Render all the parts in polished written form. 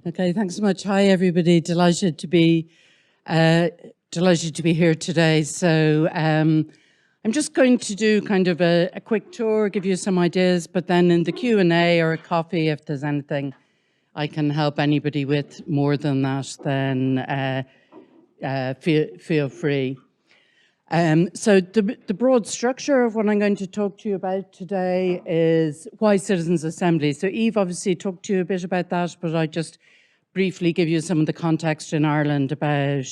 Okay, thanks so much. Hi, everybody. Delighted to be here today. So I'm just going to do kind of a quick tour, give you some ideas, but then in the Q&A or a coffee, if there's anything I can help anybody with more than that, then feel free. So the broad structure of what I'm going to talk to you about today is why citizens' assemblies. So Eve obviously talked to you a bit about that, but I just briefly give you some of the context in Ireland about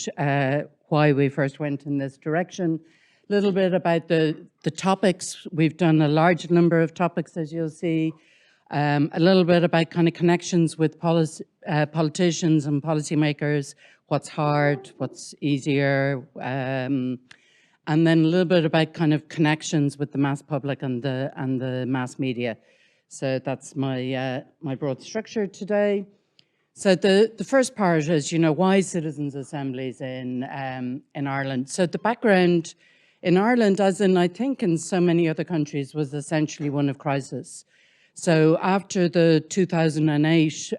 why we first went in this direction. A little bit about the topics. We've done a large number of topics, as you'll see. A little bit about kind of connections with politicians and policymakers, what's hard, what's easier, and then a little bit about kind of connections with the mass public and the mass media. So that's my my broad structure today. So the first part is, you know, why citizens' assemblies in Ireland. So the background in Ireland, as in I think in so many other countries, was essentially one of crisis. So after the 2008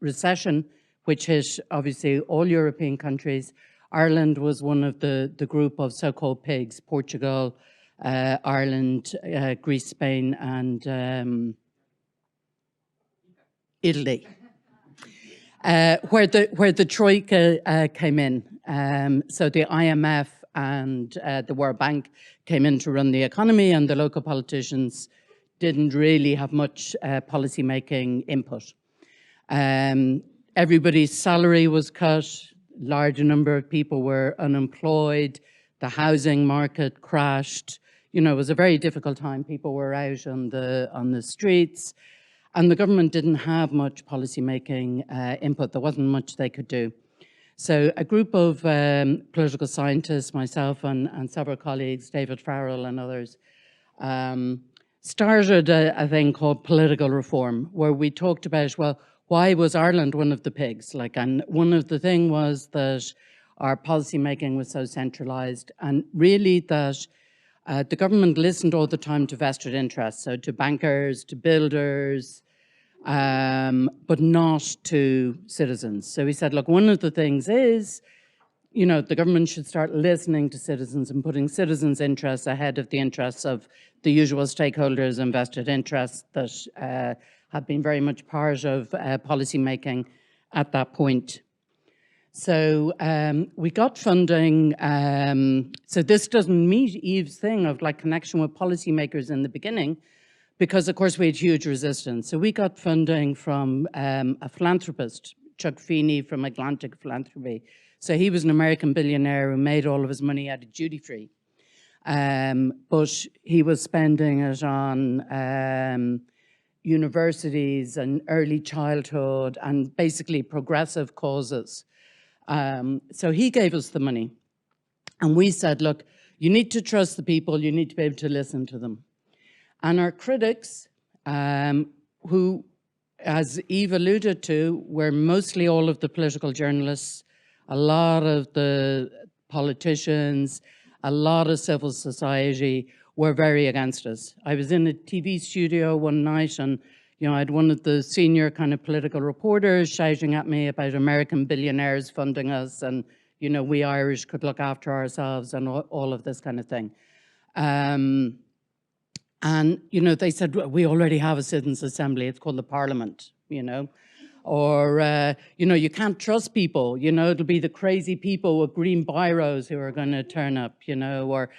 recession, which hit obviously all European countries, Ireland was one of the group of so-called pigs: Portugal, Ireland, Greece, Spain, and Italy, where the Troika came in. So the IMF and the World Bank came in to run the economy, and the local politicians didn't really have much policy-making input. Everybody's salary was cut. Large number of people were unemployed. The housing market crashed. You know, it was a very difficult time. People were out on the streets, and the government didn't have much policy-making input. There wasn't much they could do. So a group of political scientists, myself and several colleagues, David Farrell and others, started a thing called political reform, where we talked about, well, why was Ireland one of the pigs? And one of the things was that our policy making was so centralised, and really that the government listened all the time to vested interests, so to bankers, to builders, but not to citizens. So he said, look, one of the things is, you know, the government should start listening to citizens and putting citizens' interests ahead of the interests of the usual stakeholders and vested interests that have been very much part of policy making at that point. So we got funding. So this doesn't meet Eve's thing of like connection with policymakers in the beginning, because of course we had huge resistance. So we got funding from a philanthropist, Chuck Feeney from Atlantic Philanthropy. So he was an American billionaire who made all of his money out of duty free. But he was spending it on universities and early childhood and basically progressive causes. So he gave us the money. And we said, look, you need to trust the people, you need to be able to listen to them. And our critics, who, as Eve alluded to, were mostly all of the political journalists, a lot of the politicians, a lot of civil society were very against us. I was in a TV studio one night, and you know, I had one of the senior kind of political reporters shouting at me about American billionaires funding us, and you know, we Irish could look after ourselves, and all of this kind of thing. And you know, they said, we already have a citizens' assembly. It's called the Parliament. You know. Or, you know, you can't trust people, you know, it'll be the crazy people with green biros who are going to turn up, you know, or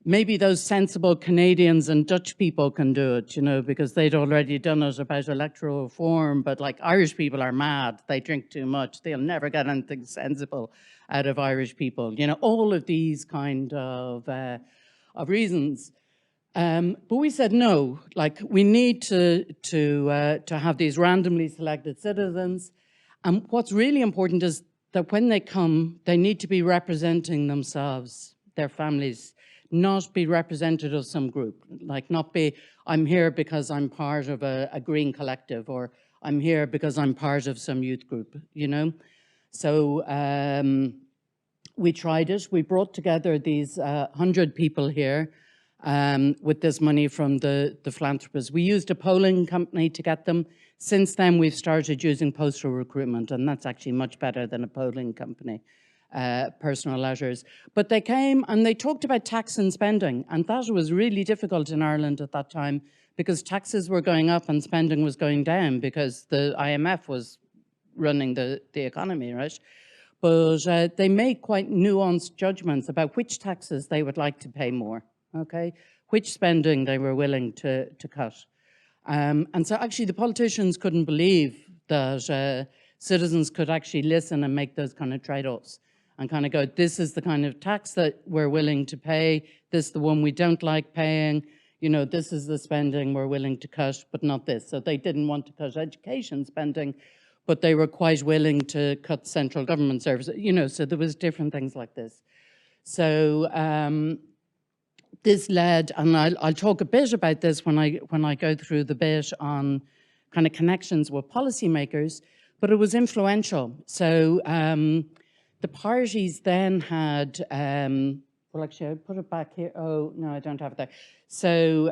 maybe those sensible Canadians and Dutch people can do it, you know, because they'd already done it about electoral reform. But like Irish people are mad, they drink too much, they'll never get anything sensible out of Irish people, you know, all of these kind of reasons. But we said no, like we need to have these randomly selected citizens. And what's really important is that when they come, they need to be representing themselves, their families, not be representative of some group, like not be, I'm here because I'm part of a green collective, or I'm here because I'm part of some youth group, you know? So we tried it. We brought together these 100 people here with this money from the philanthropists. We used a polling company to get them. Since then, we've started using postal recruitment, and that's actually much better than a polling company, personal letters. But they came and they talked about tax and spending, and that was really difficult in Ireland at that time because taxes were going up and spending was going down because the IMF was running the economy, right? But they made quite nuanced judgments about which taxes they would like to pay more, okay? Which spending they were willing to cut. And so actually the politicians couldn't believe that citizens could actually listen and make those kind of trade-offs and kind of go, this is the kind of tax that we're willing to pay, this is the one we don't like paying, you know, this is the spending we're willing to cut, but not this. So they didn't want to cut education spending, but they were quite willing to cut central government services, you know, so there was different things like this. So this led, and I'll talk a bit about this when I go through the bit on kind of connections with policymakers, but it was influential. So the parties then had, well, actually, I put it back here. Oh, no, I don't have it there. So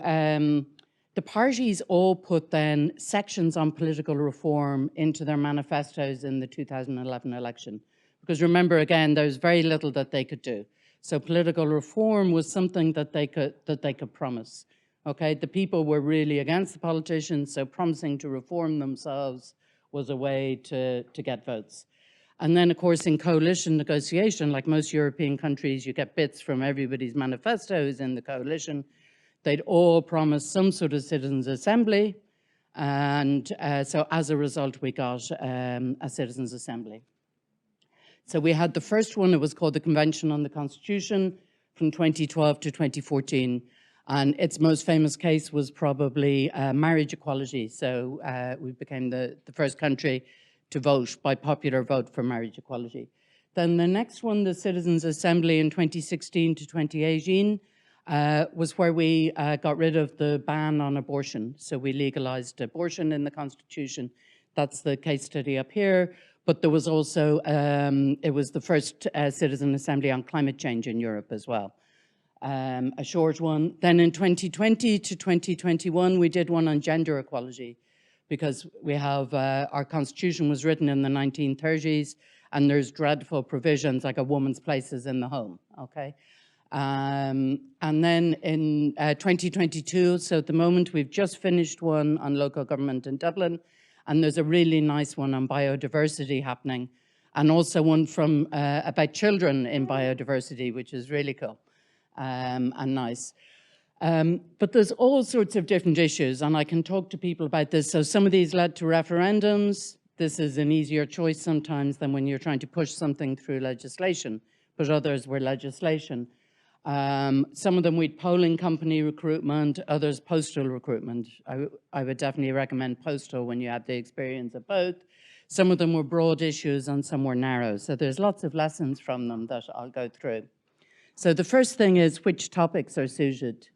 the parties all put then sections on political reform into their manifestos in the 2011 election. Because remember, again, there was very little that they could do. So political reform was something that they could promise. Okay, the people were really against the politicians, so promising to reform themselves was a way to get votes. And then, of course, in coalition negotiation, like most European countries, you get bits from everybody's manifestos in the coalition. They'd all promise some sort of citizens' assembly. And so as a result, we got a citizens' assembly. So we had the first one, it was called the Convention on the Constitution from 2012 to 2014. And its most famous case was probably marriage equality. So we became the first country to vote by popular vote for marriage equality. Then the next one, the Citizens' Assembly in 2016 to 2018, was where we got rid of the ban on abortion. So we legalized abortion in the Constitution. That's the case study up here. But there was also, it was the first Citizen Assembly on climate change in Europe as well. A short one. Then in 2020 to 2021, we did one on gender equality, because we have, our constitution was written in the 1930s, and there's dreadful provisions like a woman's place is in the home, okay? And then in 2022, so at the moment we've just finished one on local government in Dublin, and there's a really nice one on biodiversity happening, and also one from about children in biodiversity, which is really cool and nice. But there's all sorts of different issues, and I can talk to people about this. So some of these led to referendums. This is an easier choice sometimes than when you're trying to push something through legislation, but others were legislation. Some of them with polling company recruitment, others postal recruitment. I would definitely recommend postal when you have the experience of both. Some of them were broad issues and some were narrow. So there's lots of lessons from them that I'll go through. So the first thing is which topics are suited.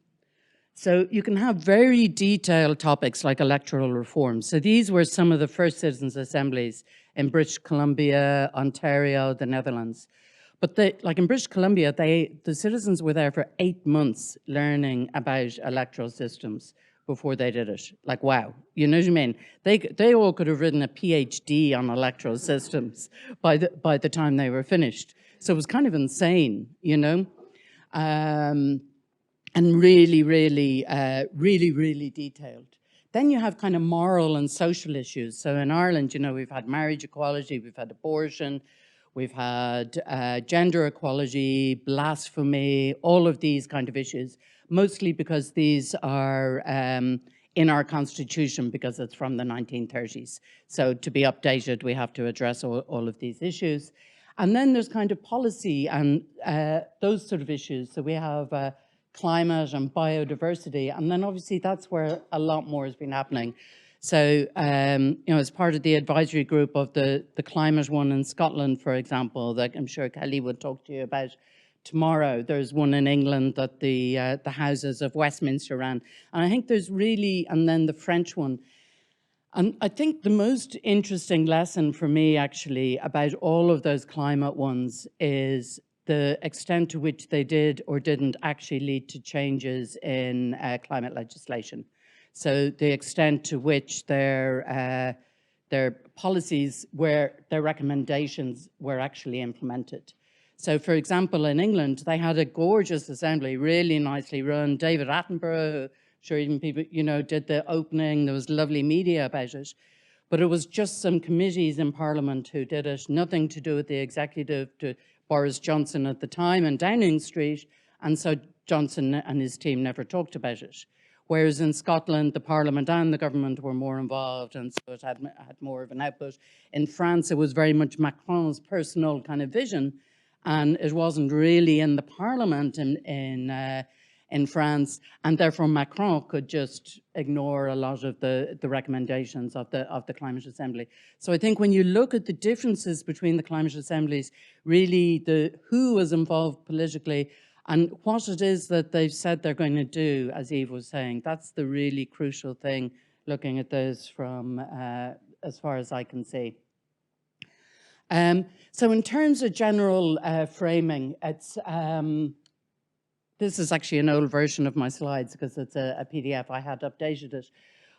So you can have very detailed topics like electoral reform. So these were some of the first citizens' assemblies in British Columbia, Ontario, the Netherlands. But like in British Columbia, the citizens were there for 8 months learning about electoral systems before they did it. Like, wow, you know what I mean? They all could have written a PhD on electoral systems by the time they were finished. So it was kind of insane, you know? And really, really detailed. Then you have kind of moral and social issues. So in Ireland, you know, we've had marriage equality, we've had abortion, we've had gender equality, blasphemy, all of these kind of issues, mostly because these are in our constitution because it's from the 1930s. So to be updated, we have to address all of these issues. And then there's kind of policy and those sort of issues. So we have climate and biodiversity, and then obviously that's where a lot more has been happening. So, you know, as part of the advisory group of the climate one in Scotland, for example, that I'm sure Kelly would talk to you about tomorrow, there's one in England that the Houses of Westminster ran. And I think there's really, and then the French one. And I think the most interesting lesson for me, actually, about all of those climate ones is the extent to which they did or didn't actually lead to changes in climate legislation. So the extent to which their policies their recommendations were actually implemented. So, for example, in England, they had a gorgeous assembly, really nicely run. David Attenborough, who, sure even people, did the opening. There was lovely media about it. But it was just some committees in Parliament who did it, nothing to do with the executive, to Boris Johnson at the time in Downing Street. And so Johnson and his team never talked about it. Whereas in Scotland, the Parliament and the government were more involved, and so it had more of an output. In France, it was very much Macron's personal kind of vision, and it wasn't really in the Parliament in France, and therefore Macron could just ignore a lot of the recommendations of the Climate Assembly. So I think when you look at the differences between the climate assemblies, really who was involved politically and what it is that they've said they're going to do, as Eve was saying, that's the really crucial thing, looking at those from as far as I can see. So in terms of general framing, it's this is actually an old version of my slides because it's a PDF. I had updated it.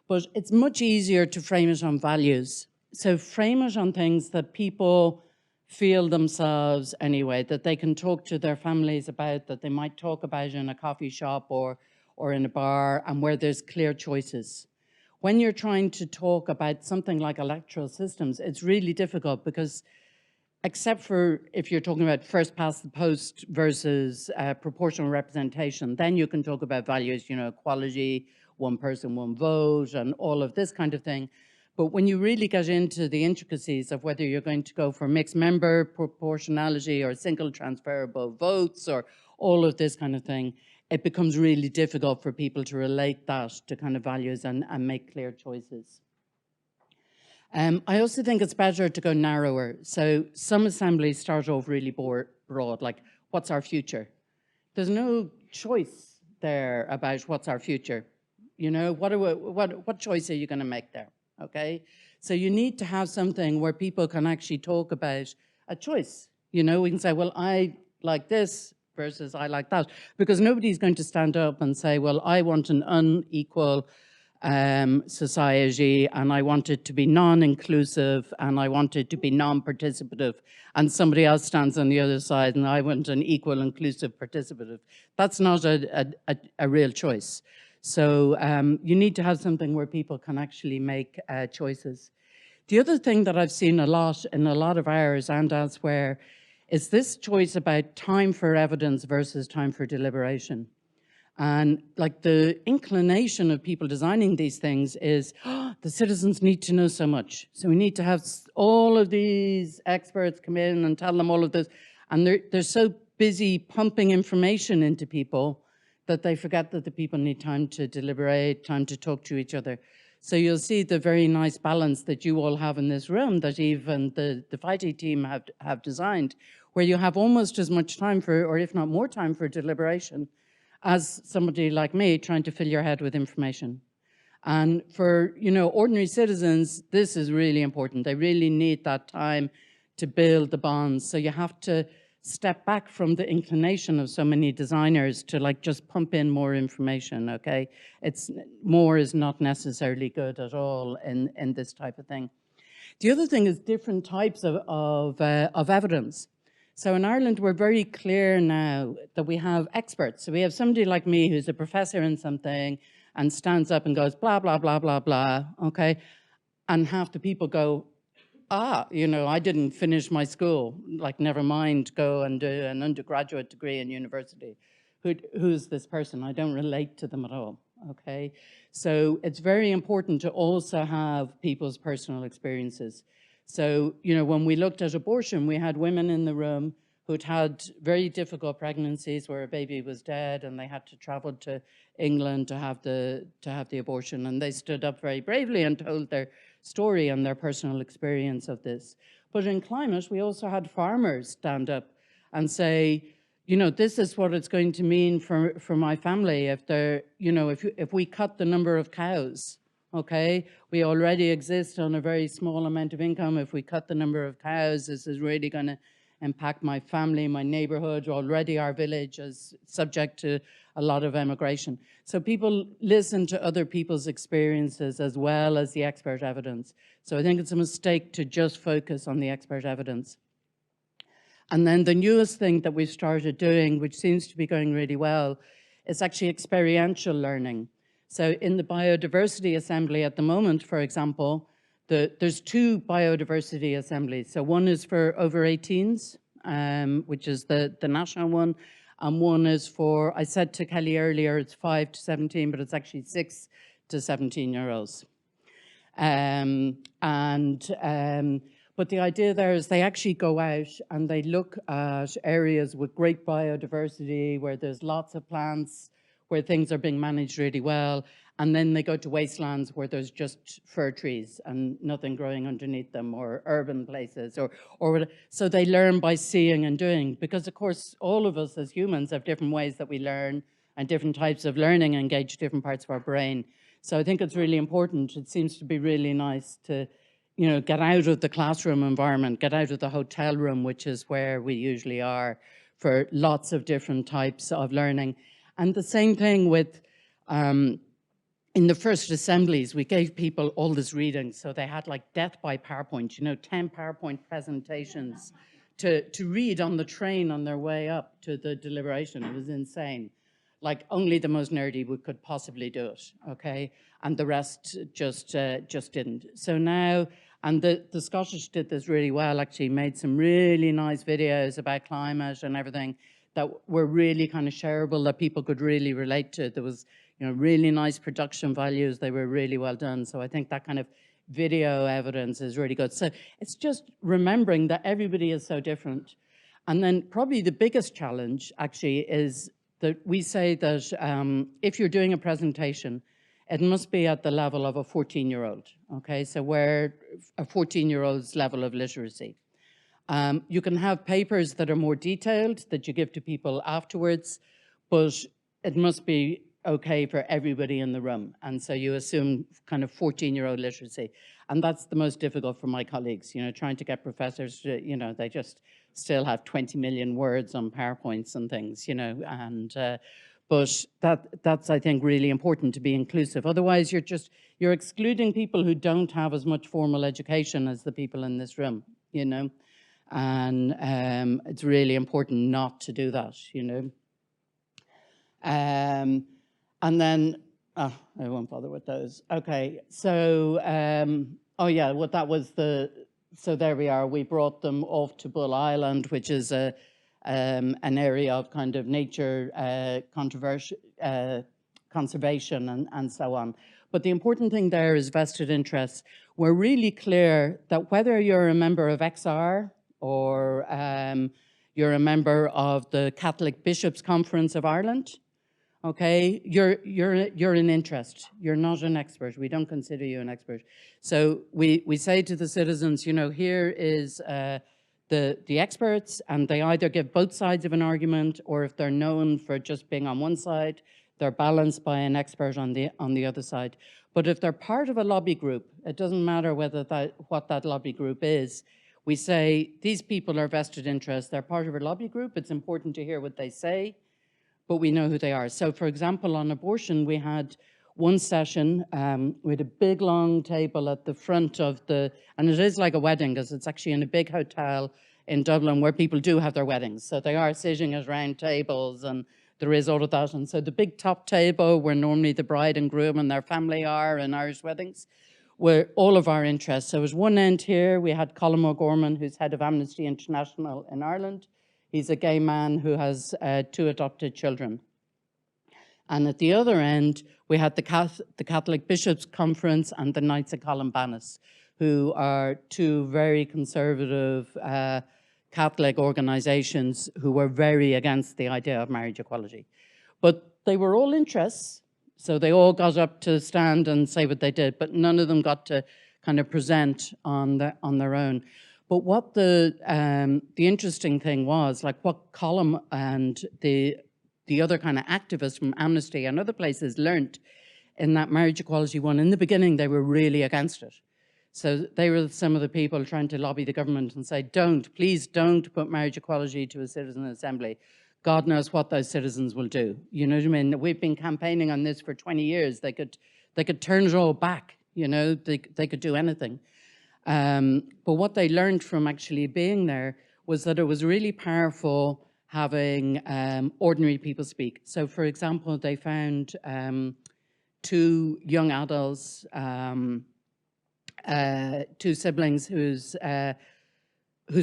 But it's much easier to frame it on values. So frame it on things that people feel themselves anyway, that they can talk to their families about, that they might talk about in a coffee shop or in a bar, and where there's clear choices. When you're trying to talk about something like electoral systems, it's really difficult because except for if you're talking about first past the post versus proportional representation, then you can talk about values, equality, one person, one vote, and all of this kind of thing. But when you really get into the intricacies of whether you're going to go for mixed member proportionality or single transferable votes or all of this kind of thing, it becomes really difficult for people to relate that to kind of values and make clear choices. I also think it's better to go narrower. So some assemblies start off really broad, like what's our future? There's no choice there about what's our future. What choice are you going to make there? Okay, so you need to have something where people can actually talk about a choice. We can say, well, I like this versus I like that, because nobody's going to stand up and say, well, I want an unequal society, and I want it to be non-inclusive, and I want it to be non-participative, and somebody else stands on the other side and I want an equal, inclusive, participative. That's not a real choice. So you need to have something where people can actually make choices. The other thing that I've seen a lot in a lot of ours and elsewhere is this choice about time for evidence versus time for deliberation. And like the inclination of people designing these things is, the citizens need to know so much. So we need to have all of these experts come in and tell them all of this. And they're so busy pumping information into people that they forget that the people need time to deliberate, time to talk to each other. So you'll see the very nice balance that you all have in this room that even the FITE team have designed, where you have almost as much time for, or if not more time for deliberation, as somebody like me trying to fill your head with information. And for, ordinary citizens, this is really important. They really need that time to build the bonds. So you have to step back from the inclination of so many designers to like just pump in more information, okay? More is not necessarily good at all in this type of thing. The other thing is different types of evidence. So in Ireland, we're very clear now that we have experts. So we have somebody like me who's a professor in something and stands up and goes, blah, blah, blah, blah, blah, okay? And half the people go, I didn't finish my school, like never mind go and do an undergraduate degree in university. Who's this person? I don't relate to them at all, okay? So it's very important to also have people's personal experiences. So, when we looked at abortion, we had women in the room who'd had very difficult pregnancies where a baby was dead and they had to travel to England to have the abortion, and they stood up very bravely and told their story and their personal experience of this. But in climate, we also had farmers stand up and say, this is what it's going to mean for my family if they're, if we cut the number of cows. Okay, we already exist on a very small amount of income. If we cut the number of cows, this is really going to impact my family, my neighborhood? Already our village is subject to a lot of immigration. So people listen to other people's experiences as well as the expert evidence. So I think it's a mistake to just focus on the expert evidence. And then the newest thing that we've started doing, which seems to be going really well, is actually experiential learning. So in the biodiversity assembly at the moment, for example, there's 2 biodiversity assemblies. So one is for over 18s, which is the national one, and one is for, I said to Kelly earlier, it's 5 to 17, but it's actually 6 to 17-year-olds. But the idea there is they actually go out and they look at areas with great biodiversity, where there's lots of plants, where things are being managed really well, and then they go to wastelands where there's just fir trees and nothing growing underneath them, or urban places, so they learn by seeing and doing, because of course all of us as humans have different ways that we learn, and different types of learning engage different parts of our brain. So I think it's really important. It seems to be really nice to, you know, get out of the classroom environment, get out of the hotel room, which is where we usually are, for lots of different types of learning. And the same thing with, in the first assemblies, we gave people all this reading. So they had like death by PowerPoint, you know, 10 PowerPoint presentations to read on the train on their way up to the deliberation. It was insane. Like only the most nerdy could possibly do it, okay? And the rest just didn't. So now, and the Scottish did this really well, actually made some really nice videos about climate and everything that were really kind of shareable, that people could really relate to. There was, you know, really nice production values. They were really well done. So I think that kind of video evidence is really good. So it's just remembering that everybody is so different. And then probably the biggest challenge actually is that we say that if you're doing a presentation, it must be at the level of a 14-year-old, okay? So where a 14-year-old's level of literacy. You can have papers that are more detailed that you give to people afterwards, but it must be okay for everybody in the room. And so you assume kind of 14-year-old literacy. And that's the most difficult for my colleagues, you know, trying to get professors to, you know, they just still have 20 million words on PowerPoints and things, you know, and but that's, I think, really important to be inclusive. Otherwise, you're excluding people who don't have as much formal education as the people in this room, you know, and it's really important not to do that, you know. And then, I won't bother with those. Okay, so, oh yeah, well, that was so there we are. We brought them off to Bull Island, which is an area of kind of nature conservation and so on. But the important thing there is vested interests. We're really clear that whether you're a member of XR or you're a member of the Catholic Bishops' Conference of Ireland, okay, you're an interest. You're not an expert. We don't consider you an expert. So we say to the citizens, you know, here is the experts, and they either give both sides of an argument, or if they're known for just being on one side, they're balanced by an expert on the other side. But if they're part of a lobby group, it doesn't matter what that lobby group is. We say these people are vested interests. They're part of a lobby group. It's important to hear what they say, but we know who they are. So, for example, on abortion, we had one session with a big long table at the front of and it is like a wedding, because it's actually in a big hotel in Dublin where people do have their weddings. So they are sitting at round tables, and there is all of that. And so the big top table where normally the bride and groom and their family are in Irish weddings, were all of our interests. So it was one end here, we had Colin O'Gorman, who's head of Amnesty International in Ireland. He's a gay man who has 2 adopted children. And at the other end, we had the Catholic Bishops' Conference and the Knights of Columbanus, who are 2 very conservative Catholic organizations who were very against the idea of marriage equality. But they were all interests, so they all got up to stand and say what they did, but none of them got to kind of present on their own. But what the interesting thing was, like what Colin and the other kind of activists from Amnesty and other places learned in that marriage equality one, in the beginning, they were really against it. So they were some of the people trying to lobby the government and say, please don't put marriage equality to a citizen assembly. God knows what those citizens will do. You know what I mean? We've been campaigning on this for 20 years. They could turn it all back, you know, they could do anything. But what they learned from actually being there was that it was really powerful having ordinary people speak. So for example, they found 2 young adults, 2 siblings whose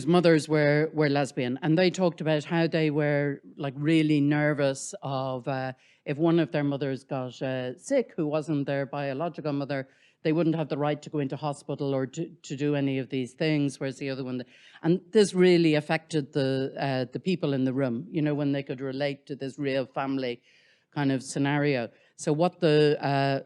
mothers were lesbian, and they talked about how they were like really nervous of if one of their mothers got sick, who wasn't their biological mother, they wouldn't have the right to go into hospital or to do any of these things, whereas the other one, and this really affected the people in the room, you know, when they could relate to this real family kind of scenario. So what the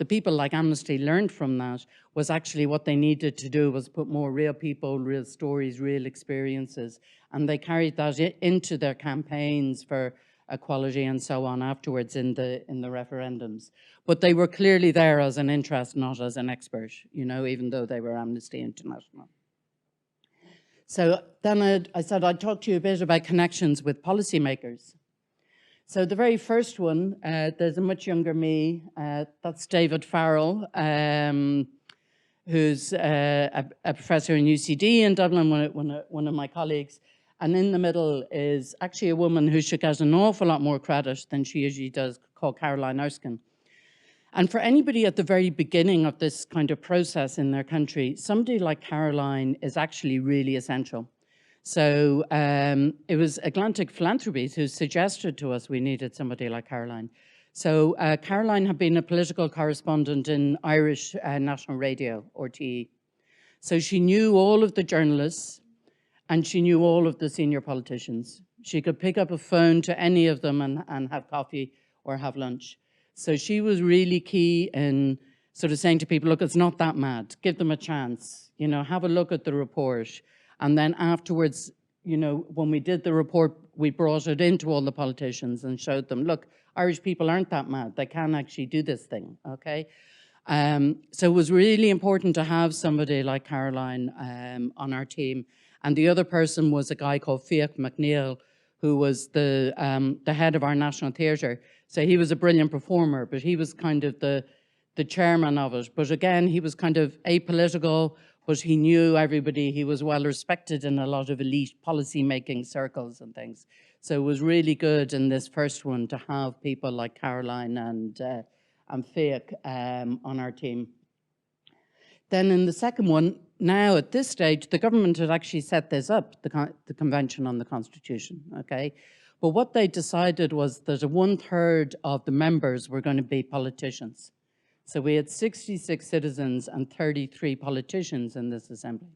people like Amnesty learned from that was actually what they needed to do was put more real people, real stories, real experiences, and they carried that into their campaigns for equality and so on afterwards in the referendums. But they were clearly there as an interest, not as an expert, you know, even though they were Amnesty International. So then I said I'd talk to you a bit about connections with policymakers. So the very first one, there's a much younger me, that's David Farrell, who's a professor in UCD in Dublin, one of my colleagues. And in the middle is actually a woman who should get an awful lot more credit than she usually does, called Caroline Erskine. And for anybody at the very beginning of this kind of process in their country, somebody like Caroline is actually really essential. So it was Atlantic Philanthropies who suggested to us we needed somebody like Caroline. So Caroline had been a political correspondent in Irish National Radio, RTE. So she knew all of the journalists and she knew all of the senior politicians. She could pick up a phone to any of them and have coffee or have lunch. So she was really key in sort of saying to people, look, it's not that mad. Give them a chance. You know, have a look at the report. And then afterwards, you know, when we did the report, we brought it into all the politicians and showed them, look, Irish people aren't that mad. They can actually do this thing, okay? So it was really important to have somebody like Caroline on our team. And the other person was a guy called Fiach McNeill, who was the head of our National Theatre. So he was a brilliant performer, but he was kind of the chairman of it. But again, he was kind of apolitical, but he knew everybody. He was well respected in a lot of elite policy-making circles and things. So it was really good in this first one to have people like Caroline and Fiach on our team. Then in the second one, now at this stage, the government had actually set this up, the Convention on the Constitution, okay? But what they decided was that 1/3 of the members were going to be politicians. So we had 66 citizens and 33 politicians in this assembly.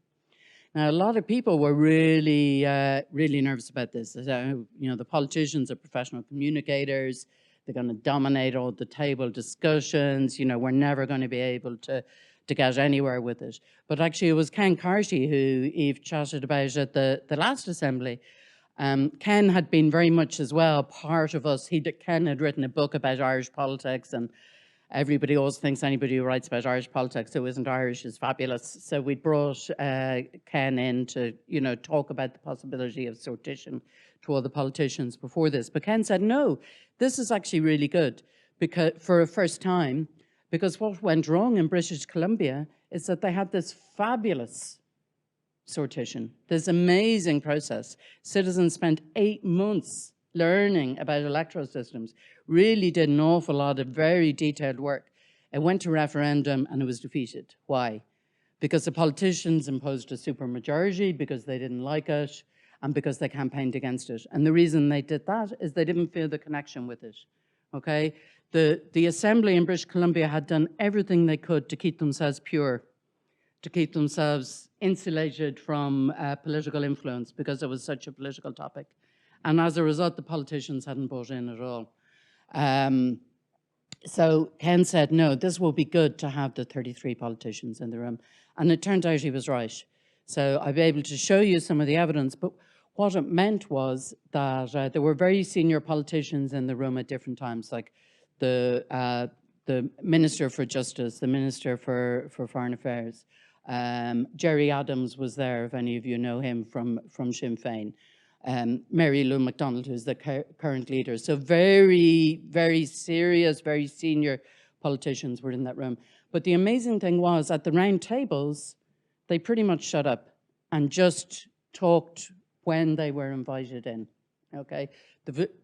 Now, a lot of people were really, really nervous about this. You know, the politicians are professional communicators. They're going to dominate all the table discussions. You know, we're never going to be able to get anywhere with it. But actually, it was Ken Carty who Eve chatted about at the last assembly. Ken had been very much as well part of us. Ken had written a book about Irish politics, and everybody always thinks anybody who writes about Irish politics who isn't Irish is fabulous. So we brought Ken in to, you know, talk about the possibility of sortition to all the politicians before this. But Ken said, no, this is actually really good because for a first time, because what went wrong in British Columbia is that they had this fabulous sortition, this amazing process. Citizens spent 8 months learning about electoral systems, really did an awful lot of very detailed work. It went to referendum and it was defeated. Why? Because the politicians imposed a supermajority, because they didn't like it, and because they campaigned against it. And the reason they did that is they didn't feel the connection with it, okay? The Assembly in British Columbia had done everything they could to keep themselves pure, to keep themselves insulated from political influence because it was such a political topic. And as a result, the politicians hadn't bought in at all. So Ken said, no, this will be good to have the 33 politicians in the room. And it turned out he was right. So I'll be able to show you some of the evidence, but what it meant was that there were very senior politicians in the room at different times, like the the Minister for Justice, the Minister for Foreign Affairs. Jerry Adams was there, if any of you know him from Sinn Féin. Mary Lou MacDonald, who's the current leader. So very, very serious, very senior politicians were in that room. But the amazing thing was, at the round tables, they pretty much shut up and just talked when they were invited in, okay?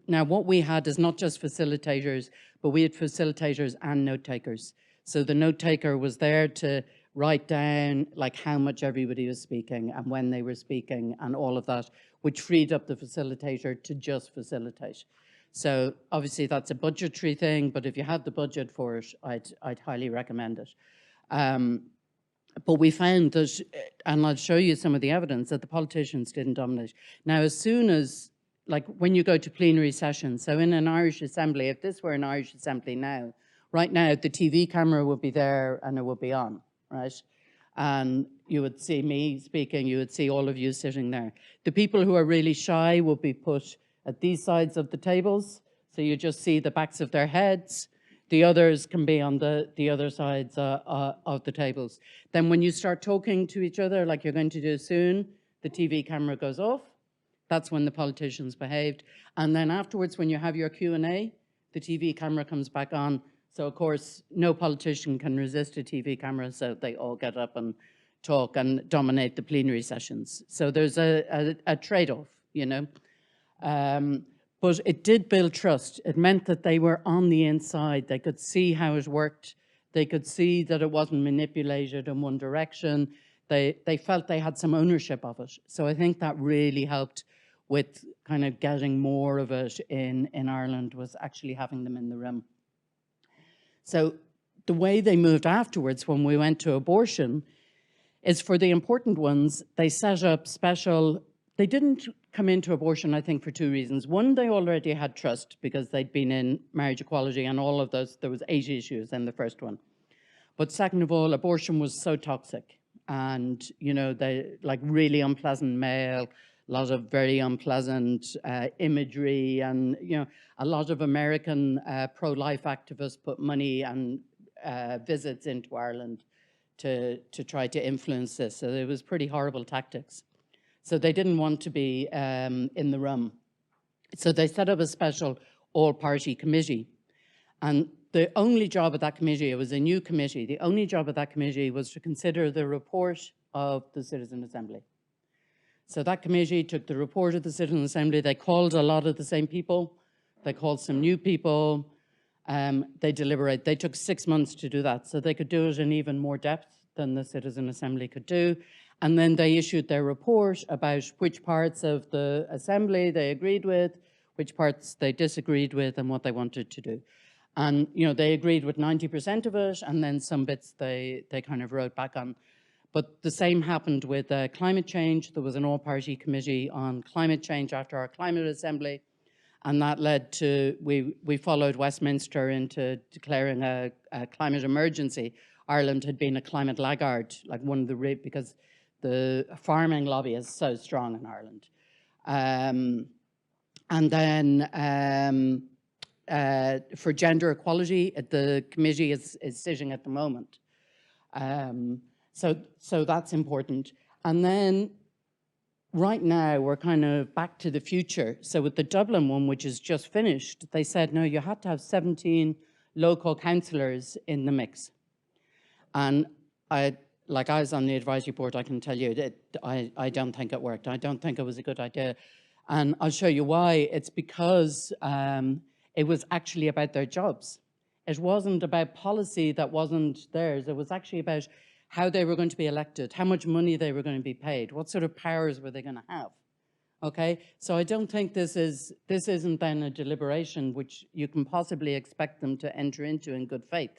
Now, what we had is not just facilitators, but we had facilitators and note takers. So the note taker was there to write down like how much everybody was speaking and when they were speaking and all of that, which freed up the facilitator to just facilitate. So obviously that's a budgetary thing, but if you have the budget for it, I'd highly recommend it. But we found that, and I'll show you some of the evidence, that the politicians didn't dominate. Now, as soon as, like when you go to plenary sessions, so in an Irish Assembly, if this were an Irish Assembly now, right now the TV camera would be there and it would be on, right? And you would see me speaking, you would see all of you sitting there. The people who are really shy would be put at these sides of the tables, so you just see the backs of their heads. The others can be on the other sides of the tables. Then when you start talking to each other, like you're going to do soon, the TV camera goes off. That's when the politicians behaved. And then afterwards, when you have your Q&A, the TV camera comes back on. So of course, no politician can resist a TV camera, so they all get up and talk and dominate the plenary sessions. So there's a trade-off, you know. But it did build trust. It meant that they were on the inside. They could see how it worked. They could see that it wasn't manipulated in one direction. They felt they had some ownership of it. So I think that really helped with kind of getting more of it in Ireland, was actually having them in the room. So the way they moved afterwards when we went to abortion is, for the important ones, they set up special. They didn't come into abortion, I think, for two reasons. One, they already had trust because they'd been in marriage equality and all of those. There was 8 issues in the first one. But second of all, abortion was so toxic. And, you know, they like really unpleasant mail, a lot of very unpleasant imagery, and, you know, a lot of American pro-life activists put money and visits into Ireland to try to influence this. So it was pretty horrible tactics. So they didn't want to be in the room. So they set up a special all-party committee. And the only job of that committee, it was a new committee, the only job of that committee was to consider the report of the Citizen Assembly. So that committee took the report of the Citizen Assembly. They called a lot of the same people. They called some new people. They deliberated. They took 6 months to do that. So they could do it in even more depth than the Citizen Assembly could do. And then they issued their report about which parts of the Assembly they agreed with, which parts they disagreed with, and what they wanted to do. And, you know, they agreed with 90% of it, and then some bits they kind of wrote back on. But the same happened with climate change. There was an all-party committee on climate change after our climate assembly, and that led to, we followed Westminster into declaring a climate emergency. Ireland had been a climate laggard, like one of the, because the farming lobby is so strong in Ireland. And then for gender equality, the committee is sitting at the moment. So that's important. And then right now we're kind of back to the future. So with the Dublin one, which is just finished, they said, no, you had to have 17 local councillors in the mix. And I was on the advisory board, I can tell you that I don't think it worked. I don't think it was a good idea. And I'll show you why. It's because it was actually about their jobs. It wasn't about policy that wasn't theirs. It was actually about how they were going to be elected, how much money they were going to be paid, what sort of powers were they going to have. Okay, so I don't think this isn't then a deliberation which you can possibly expect them to enter into in good faith.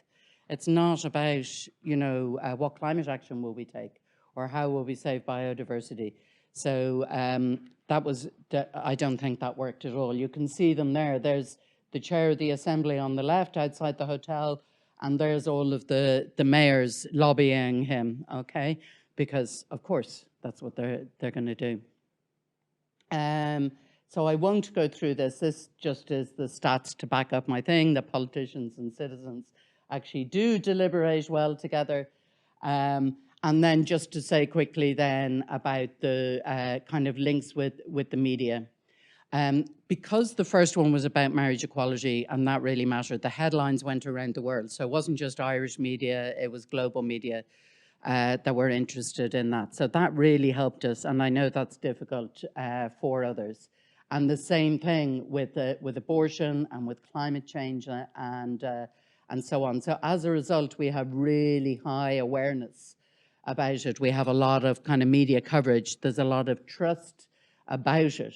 It's not about, you know, what climate action will we take or how will we save biodiversity. So I don't think that worked at all. You can see them there. There's the chair of the assembly on the left outside the hotel, and there's all of the mayors lobbying him, okay? Because, of course, that's what they're going to do. So I won't go through this. This just is the stats to back up my thing, that politicians and citizens actually do deliberate well together. And then just to say quickly then about the kind of links with the media. Because the first one was about marriage equality and that really mattered, the headlines went around the world. So it wasn't just Irish media, it was global media that were interested in that. So that really helped us. And I know that's difficult for others. And the same thing with abortion and with climate change and so on. So as a result, we have really high awareness about it. We have a lot of kind of media coverage. There's a lot of trust about it.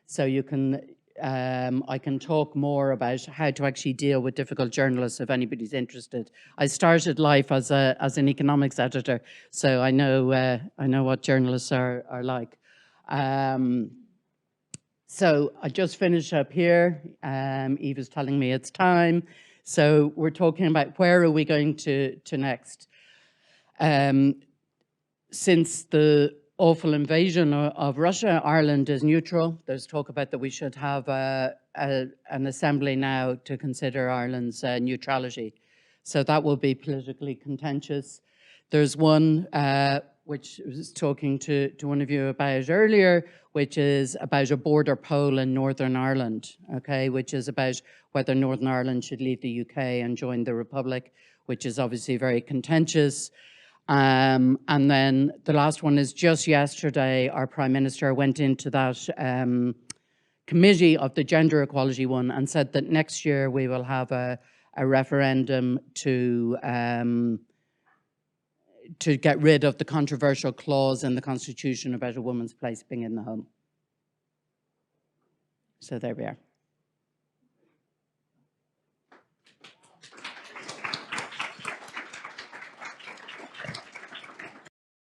So you can, I can talk more about how to actually deal with difficult journalists if anybody's interested. I started life as an economics editor, so I know what journalists are like. So I just finished up here. Eva's telling me it's time. So we're talking about where are we going to next? Since the awful invasion of Russia, Ireland is neutral. There's talk about that we should have an assembly now to consider Ireland's neutrality. So that will be politically contentious. There's one which I was talking to one of you about earlier, which is about a border poll in Northern Ireland, okay, which is about whether Northern Ireland should leave the UK and join the Republic, which is obviously very contentious. And then the last one is just yesterday, our Prime Minister went into that committee of the gender equality one and said that next year we will have a referendum to get rid of the controversial clause in the Constitution about a woman's place being in the home. So there we are.